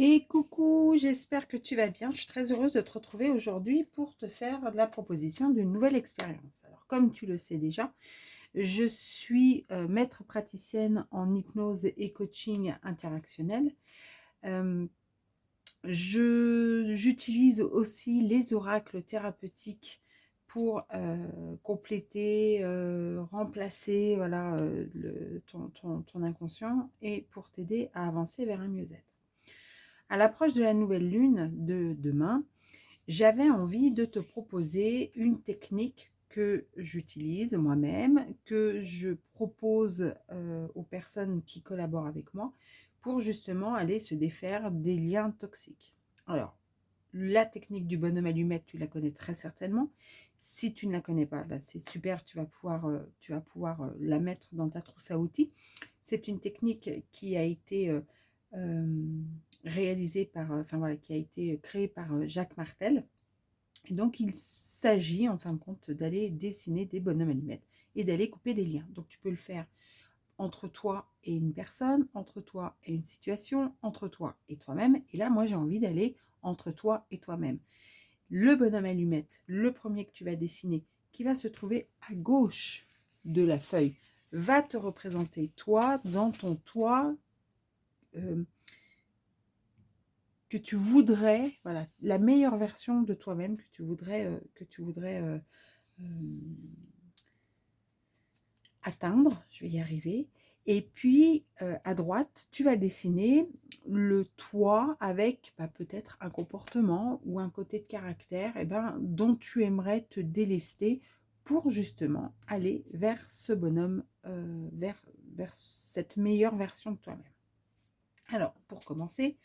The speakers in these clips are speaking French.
Et coucou, j'espère que tu vas bien. Je suis très heureuse de te retrouver aujourd'hui pour te faire la proposition d'une nouvelle expérience. Alors, comme tu le sais déjà, je suis maître praticienne en hypnose et coaching interactionnel. Euh, J'utilise aussi les oracles thérapeutiques pour compléter, remplacer voilà, ton inconscient et pour t'aider à avancer vers un mieux-être. À l'approche de la nouvelle lune de demain, j'avais envie de te proposer une technique que j'utilise moi-même, que je propose aux personnes qui collaborent avec moi pour justement aller se défaire des liens toxiques. Alors, la technique du bonhomme allumette, tu la connais très certainement. Si tu ne la connais pas, bah c'est super, tu vas pouvoir la mettre dans ta trousse à outils. C'est une technique qui a été réalisée par, enfin voilà, qui a été créée par Jacques Martel. Et donc, il s'agit, en fin de compte, d'aller dessiner des bonhommes allumettes et d'aller couper des liens. Donc, tu peux le faire entre toi et une personne, entre toi et une situation, entre toi et toi-même. Et là, moi, j'ai envie d'aller entre toi et toi-même. Le bonhomme allumette, le premier que tu vas dessiner, qui va se trouver à gauche de la feuille, va te représenter toi dans ton toi que tu voudrais, voilà, la meilleure version de toi-même que tu voudrais atteindre, je vais y arriver. Et puis, à droite, tu vas dessiner le toi avec peut-être un comportement ou un côté de caractère dont tu aimerais te délester pour justement aller vers ce bonhomme, vers cette meilleure version de toi-même. Alors, pour commencer,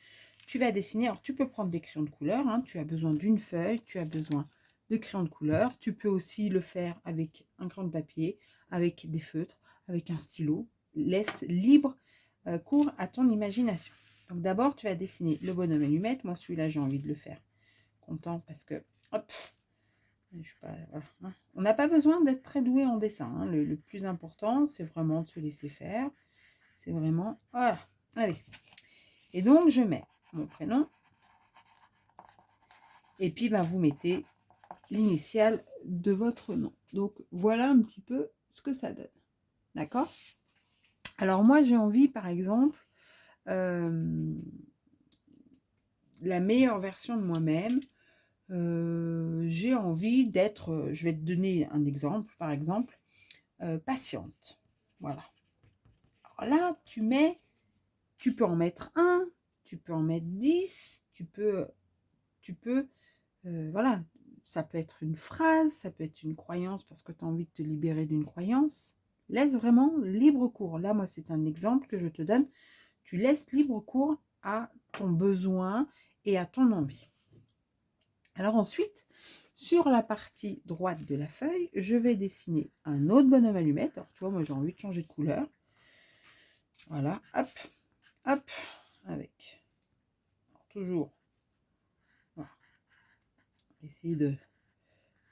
tu vas dessiner. Alors, tu peux prendre des crayons de couleur. Hein, tu as besoin d'une feuille, tu as besoin de crayons de couleur. Tu peux aussi le faire avec un crayon de papier, avec des feutres, avec un stylo. Laisse libre cours à ton imagination. Donc, d'abord, tu vas dessiner le bonhomme allumette. Moi, celui-là, j'ai envie de le faire content parce que, hop, je suis pas, voilà, hein. On n'a pas besoin d'être très doué en dessin. Hein. Le plus important, c'est vraiment de se laisser faire. C'est vraiment, voilà, allez. Et donc, je mets mon prénom. Et puis, vous mettez l'initiale de votre nom. Donc, voilà un petit peu ce que ça donne. D'accord? Alors, moi, j'ai envie, par exemple, la meilleure version de moi-même. J'ai envie d'être, je vais te donner un exemple, par exemple, patiente. Voilà. Alors là, tu peux en mettre un, tu peux en mettre 10, voilà, ça peut être une phrase, ça peut être une croyance parce que tu as envie de te libérer d'une croyance. Laisse vraiment libre cours. Là, moi, c'est un exemple que je te donne. Tu laisses libre cours à ton besoin et à ton envie. Alors ensuite, sur la partie droite de la feuille, je vais dessiner un autre bonhomme allumette. Alors, tu vois, moi, j'ai envie de changer de couleur. Voilà, hop, hop, avec. Alors, toujours. Voilà. Essayer de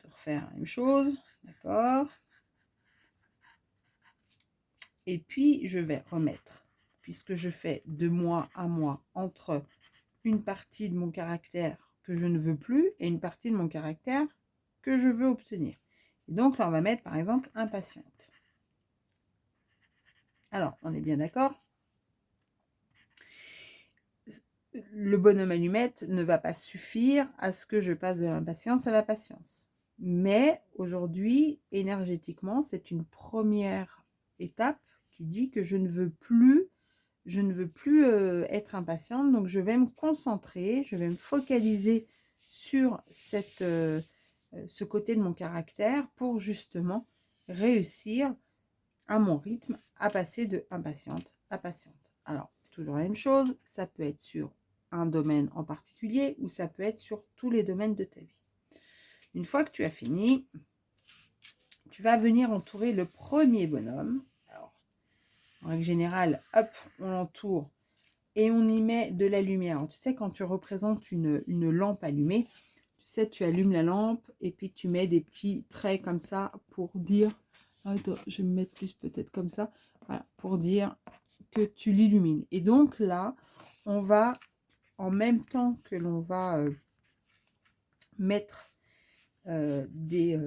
refaire la même chose. D'accord. Et puis, je vais remettre, puisque je fais de moi à moi, entre une partie de mon caractère que je ne veux plus et une partie de mon caractère que je veux obtenir. Et donc là, on va mettre, par exemple, impatiente. Alors, on est bien d'accord? Le bonhomme allumette ne va pas suffire à ce que je passe de l'impatience à la patience. Mais aujourd'hui, énergétiquement, c'est une première étape qui dit que je ne veux plus être impatiente, donc je vais me concentrer, je vais me focaliser sur ce côté de mon caractère pour justement réussir à mon rythme à passer de impatiente à patiente. Alors, toujours la même chose, ça peut être sur un domaine en particulier ou ça peut être sur tous les domaines de ta vie. Une fois que tu as fini, tu vas venir entourer le premier bonhomme. Alors, en règle générale, hop, on l'entoure et on y met de la lumière. Alors, tu sais, quand tu représentes une lampe allumée, tu sais, tu allumes la lampe et puis tu mets des petits traits comme ça pour dire... Attends, je vais me mettre plus peut-être comme ça. Voilà, pour dire que tu l'illumines. Et donc là, on va en même temps que l'on va mettre des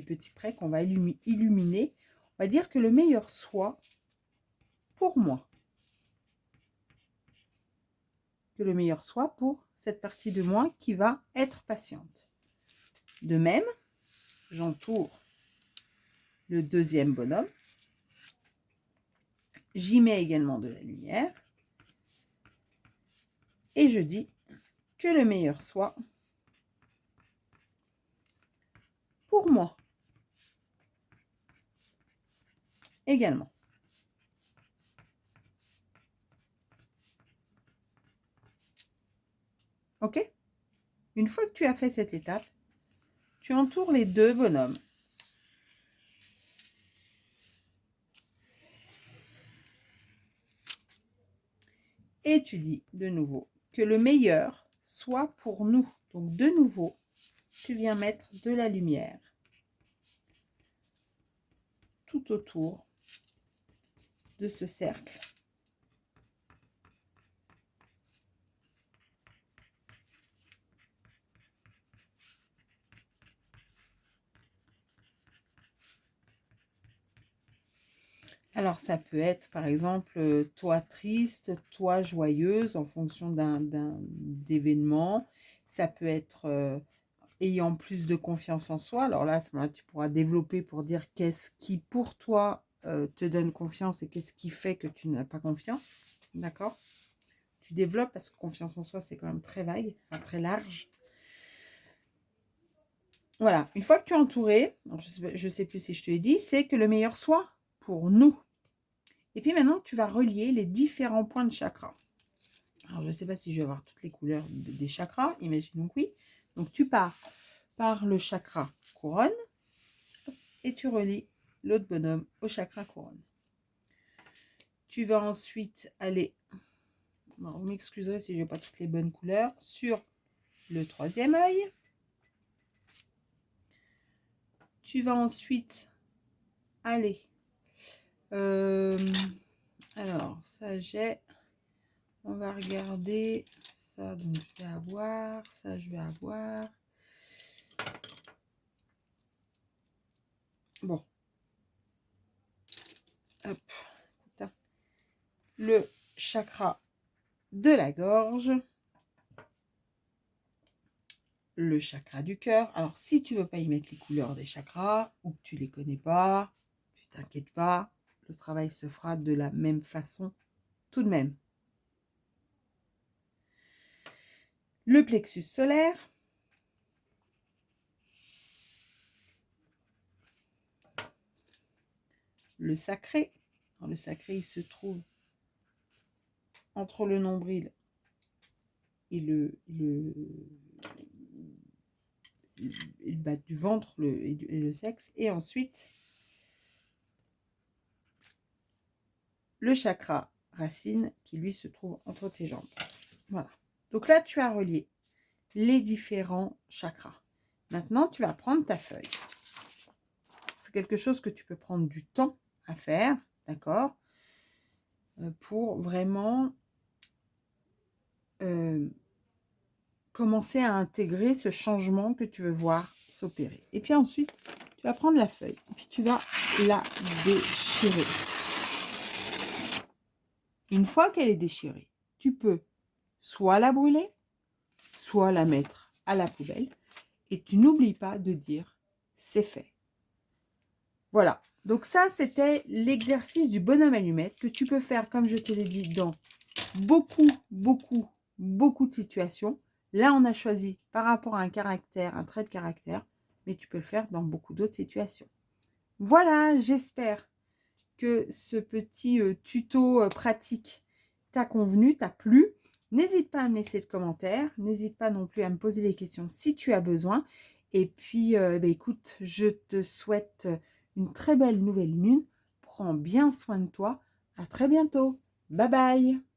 petits prêts qu'on va illuminer, on va dire que le meilleur soit pour moi. Que le meilleur soit pour cette partie de moi qui va être patiente. De même, j'entoure le deuxième bonhomme. J'y mets également de la lumière. Et je dis que le meilleur soit pour moi. Également. Ok? Une fois que tu as fait cette étape, tu entoures les deux bonhommes. Et tu dis de nouveau que le meilleur soit pour nous. Donc de nouveau, tu viens mettre de la lumière tout autour de ce cercle. Alors, ça peut être, par exemple, toi triste, toi joyeuse, en fonction d'un d'événement. Ça peut être ayant plus de confiance en soi. Alors là, à ce moment-là, tu pourras développer pour dire qu'est-ce qui, pour toi, te donne confiance et qu'est-ce qui fait que tu n'as pas confiance. D'accord? Tu développes parce que confiance en soi, c'est quand même très vague, enfin très large. Voilà, une fois que tu es entouré, je sais plus si je te l'ai dit, c'est que le meilleur soit pour nous. Et puis maintenant, tu vas relier les différents points de chakra. Alors, je ne sais pas si je vais avoir toutes les couleurs des chakras, imaginons que oui. Donc, tu pars par le chakra couronne et tu relis l'autre bonhomme au chakra couronne. Tu vas ensuite aller, vous m'excuserez si je n'ai pas toutes les bonnes couleurs, sur le troisième œil. Tu vas ensuite aller, alors ça j'ai, on va regarder ça, donc je vais avoir, ça je vais avoir. Bon. Hop. Le chakra de la gorge. Le chakra du cœur. Alors, si tu veux pas y mettre les couleurs des chakras ou que tu les connais pas, tu t'inquiètes pas. Le travail se fera de la même façon tout de même. Le plexus solaire. Le sacré. Alors, le sacré, il se trouve entre le nombril et le bas du ventre et le sexe. Et ensuite, le chakra racine qui, lui, se trouve entre tes jambes. Voilà. Donc là, tu as relié les différents chakras. Maintenant, tu vas prendre ta feuille. C'est quelque chose que tu peux prendre du temps à faire, d'accord, pour vraiment commencer à intégrer ce changement que tu veux voir s'opérer. Et puis ensuite, tu vas prendre la feuille et puis tu vas la déchirer. Une fois qu'elle est déchirée, tu peux soit la brûler, soit la mettre à la poubelle. Et tu n'oublies pas de dire « c'est fait ». Voilà. Donc ça, c'était l'exercice du bonhomme allumette que tu peux faire, comme je te l'ai dit, dans beaucoup de situations. Là, on a choisi par rapport à un caractère, un trait de caractère, mais tu peux le faire dans beaucoup d'autres situations. Voilà, j'espère que ce petit tuto pratique t'a convenu, t'a plu. N'hésite pas à me laisser de commentaires, n'hésite pas non plus à me poser des questions si tu as besoin. Et puis, écoute, je te souhaite une très belle nouvelle lune. Prends bien soin de toi. À très bientôt. Bye bye.